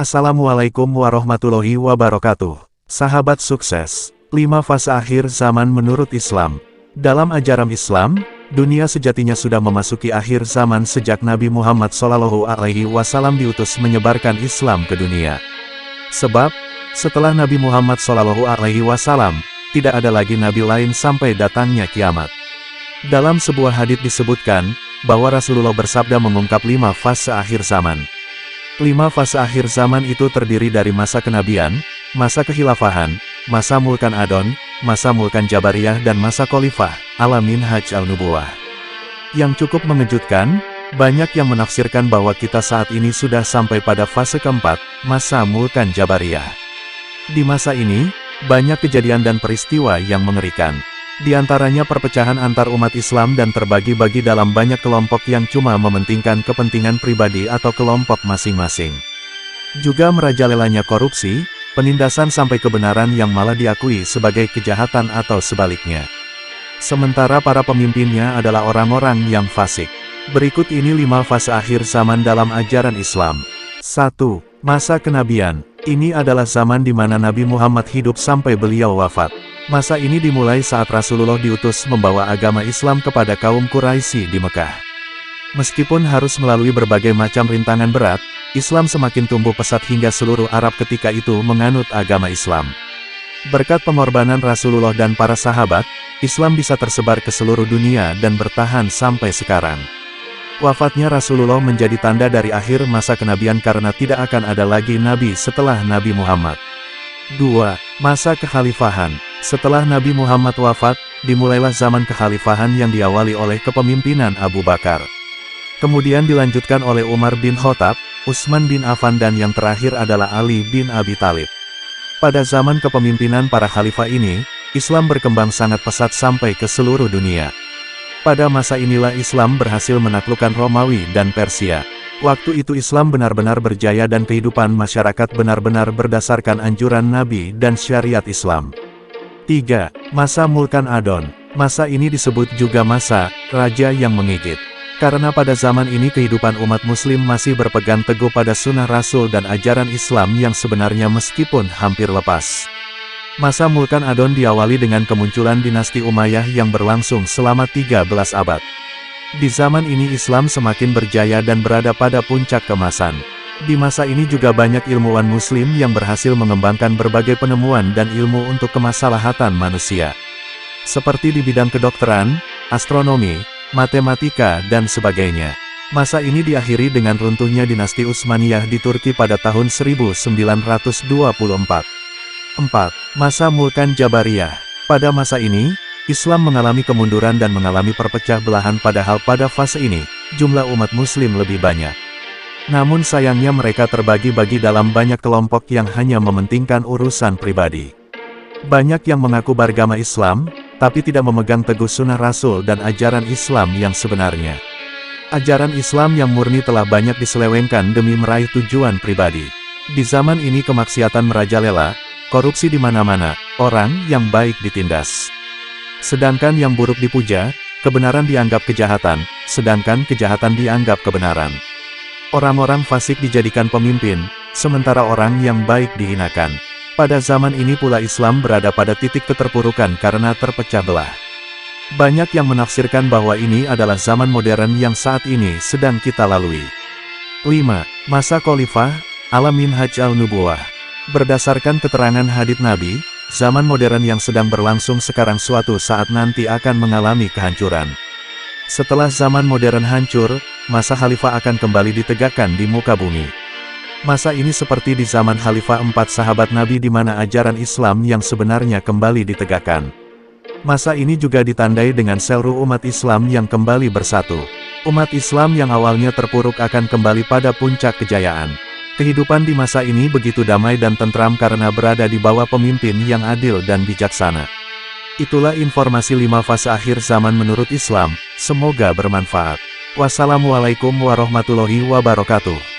Assalamualaikum warahmatullahi wabarakatuh. Sahabat sukses, 5 fase akhir zaman menurut Islam. Dalam ajaran Islam, dunia sejatinya sudah memasuki akhir zaman sejak Nabi Muhammad SAW diutus menyebarkan Islam ke dunia. Sebab, setelah Nabi Muhammad SAW, tidak ada lagi nabi lain sampai datangnya kiamat. Dalam sebuah hadits disebutkan, bahwa Rasulullah bersabda mengungkap 5 fase akhir zaman. 5 fase akhir zaman itu terdiri dari masa kenabian, masa kekhilafahan, masa mulkan Adon, masa mulkan Jabariyah dan masa khalifah, alamin haj al-nubuwah. Yang cukup mengejutkan, banyak yang menafsirkan bahwa kita saat ini sudah sampai pada fase keempat, masa mulkan Jabariyah. Di masa ini, banyak kejadian dan peristiwa yang mengerikan. Di antaranya perpecahan antar umat Islam dan terbagi-bagi dalam banyak kelompok yang cuma mementingkan kepentingan pribadi atau kelompok masing-masing. Juga merajalelanya korupsi, penindasan sampai kebenaran yang malah diakui sebagai kejahatan atau sebaliknya. Sementara para pemimpinnya adalah orang-orang yang fasik. Berikut ini 5 fase akhir zaman dalam ajaran Islam. 1. Masa kenabian. Ini adalah zaman di mana Nabi Muhammad hidup sampai beliau wafat. Masa ini dimulai saat Rasulullah diutus membawa agama Islam kepada kaum Quraisy di Mekah. Meskipun harus melalui berbagai macam rintangan berat, Islam semakin tumbuh pesat hingga seluruh Arab ketika itu menganut agama Islam. Berkat pengorbanan Rasulullah dan para sahabat, Islam bisa tersebar ke seluruh dunia dan bertahan sampai sekarang. Wafatnya Rasulullah menjadi tanda dari akhir masa kenabian karena tidak akan ada lagi nabi setelah Nabi Muhammad. 2. Masa kekhalifahan. Setelah Nabi Muhammad wafat, dimulailah zaman kekhalifahan yang diawali oleh kepemimpinan Abu Bakar. Kemudian dilanjutkan oleh Umar bin Khattab, Utsman bin Affan dan yang terakhir adalah Ali bin Abi Thalib. Pada zaman kepemimpinan para khalifah ini, Islam berkembang sangat pesat sampai ke seluruh dunia. Pada masa inilah Islam berhasil menaklukkan Romawi dan Persia. Waktu itu Islam benar-benar berjaya dan kehidupan masyarakat benar-benar berdasarkan anjuran Nabi dan syariat Islam. 3. Masa mulkan Adon. Masa ini disebut juga masa raja yang menggigit. Karena pada zaman ini kehidupan umat muslim masih berpegang teguh pada sunnah Rasul dan ajaran Islam yang sebenarnya meskipun hampir lepas. Masa mulkan Adon diawali dengan kemunculan dinasti Umayyah yang berlangsung selama 13 abad. Di zaman ini Islam semakin berjaya dan berada pada puncak keemasan. Di masa ini juga banyak ilmuwan muslim yang berhasil mengembangkan berbagai penemuan dan ilmu untuk kemaslahatan manusia. Seperti di bidang kedokteran, astronomi, matematika dan sebagainya. Masa ini diakhiri dengan runtuhnya dinasti Utsmaniyah di Turki pada tahun 1924. 4. Masa mulkan Jabariyah. Pada masa ini, Islam mengalami kemunduran dan mengalami perpecah belahan padahal pada fase ini, jumlah umat muslim lebih banyak. Namun sayangnya mereka terbagi-bagi dalam banyak kelompok yang hanya mementingkan urusan pribadi. Banyak yang mengaku beragama Islam, tapi tidak memegang teguh sunnah Rasul dan ajaran Islam yang sebenarnya. Ajaran Islam yang murni telah banyak diselewengkan demi meraih tujuan pribadi. Di zaman ini kemaksiatan merajalela, korupsi di mana-mana, orang yang baik ditindas. Sedangkan yang buruk dipuja, kebenaran dianggap kejahatan, sedangkan kejahatan dianggap kebenaran. Orang-orang fasik dijadikan pemimpin, sementara orang yang baik dihinakan. Pada zaman ini pula Islam berada pada titik keterpurukan karena terpecah belah. Banyak yang menafsirkan bahwa ini adalah zaman modern yang saat ini sedang kita lalui. 5. Masa khalifah, alamin haj al-nubuwah. Berdasarkan keterangan hadits Nabi, zaman modern yang sedang berlangsung sekarang suatu saat nanti akan mengalami kehancuran. Setelah zaman modern hancur, masa khalifah akan kembali ditegakkan di muka bumi. Masa ini seperti di zaman khalifah 4 sahabat Nabi di mana ajaran Islam yang sebenarnya kembali ditegakkan. Masa ini juga ditandai dengan seluruh umat Islam yang kembali bersatu. Umat Islam yang awalnya terpuruk akan kembali pada puncak kejayaan. Kehidupan di masa ini begitu damai dan tentram karena berada di bawah pemimpin yang adil dan bijaksana. Itulah informasi 5 fase akhir zaman menurut Islam, semoga bermanfaat. Wassalamualaikum warahmatullahi wabarakatuh.